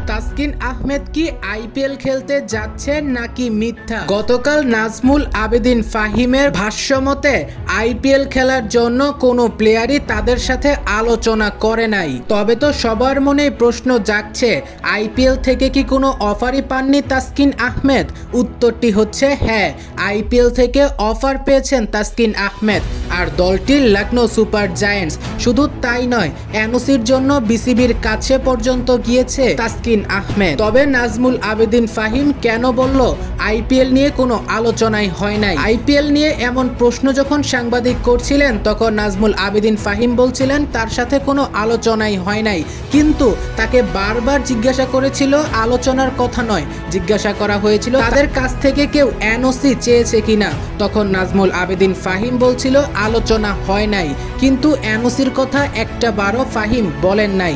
তাসকিন আহমেদ কি আইপিএল খেলতে যাচ্ছেন নাকি মিথ্যা? গতকাল নাজমুল আবেদিন ফাহিমের ভাষ্যমতে আইপিএল খেলার জন্য কোনো প্লেয়ারই তাদের সাথে আলোচনা করে নাই। তবে তো সবার মনে প্রশ্ন জাগছে, আইপিএল থেকে কি কোনো অফারই পাননি তাসকিন আহমেদ? উত্তরটি হচ্ছে হ্যাঁ, আইপিএল থেকে অফার পেয়েছেন তাসকিন আহমেদ আর দলটির লখনৌ সুপার জায়ান্টস। শুধু তাই নয়, এনওসির জন্য বিসিবির কাছে পর্যন্ত গিয়েছে তাসকিন আহমেদ। তবে নাজমুল আবেদিন ফাহিম কেন বলল আইপিএল নিয়ে কোনো আলোচনাই হয় নাই? আইপিএল নিয়ে এমন প্রশ্ন যখন সাংবাদিক করছিলেন তখন নাজমুল আবেদিন ফাহিম বলছিলেন তার সাথে কোনো আলোচনাই হয় নাই, কিন্তু তাকে বারবার জিজ্ঞাসা করেছিল আলোচনার কথা নয়, জিজ্ঞাসা করা হয়েছিল তাদের কাছ থেকে কেউ এনওসি চেয়েছে কিনা। তখন নাজমুল আবেদিন ফাহিম বলছিল আলোচনা হয় নাই, কিন্তু এনওসির কথা একটা বারও ফাহিম বলেন নাই।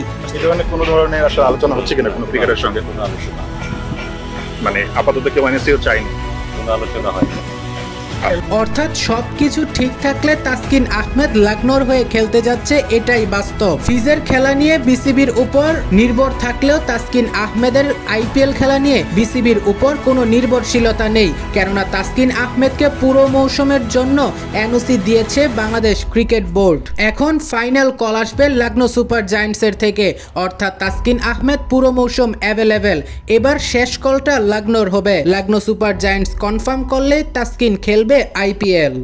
কোনো ধরনের আসলে আলোচনা হচ্ছে কিনা কোনো ক্রিকেটের সঙ্গে? কোনো আলোচনা মানে আপাতত কেউ এনওসিও চায়নি, কোনো আলোচনা হয়নি। অর্থাৎ সবকিছু ঠিক থাকলে তাসকিন আহমেদ লখনৌর হয়ে খেলতে যাচ্ছে, এটাই বাস্তব। ফিজের খেলা নিয়ে বিসিবির উপর নির্ভর থাকলেও তাসকিন আহমেদের আইপিএল খেলা নিয়ে বিসিবির উপর কোনো নির্ভরশীলতা নেই, কেননা তাসকিন আহমেদকে পুরো মৌসুমের জন্য এনওসি দিয়েছে বাংলাদেশ ক্রিকেট বোর্ড। এখন ফাইনাল কল আসবে লখনৌ সুপার জায়ান্টসের থেকে, অর্থাৎ তাসকিন আহমেদ পুরো মৌসুম অ্যাভেলেবেল। এবার শেষ কলটা লখনৌর হবে। লখনৌ সুপার জায়ান্টস কনফার্ম করলে তাসকিন খেলবে আইপিএল।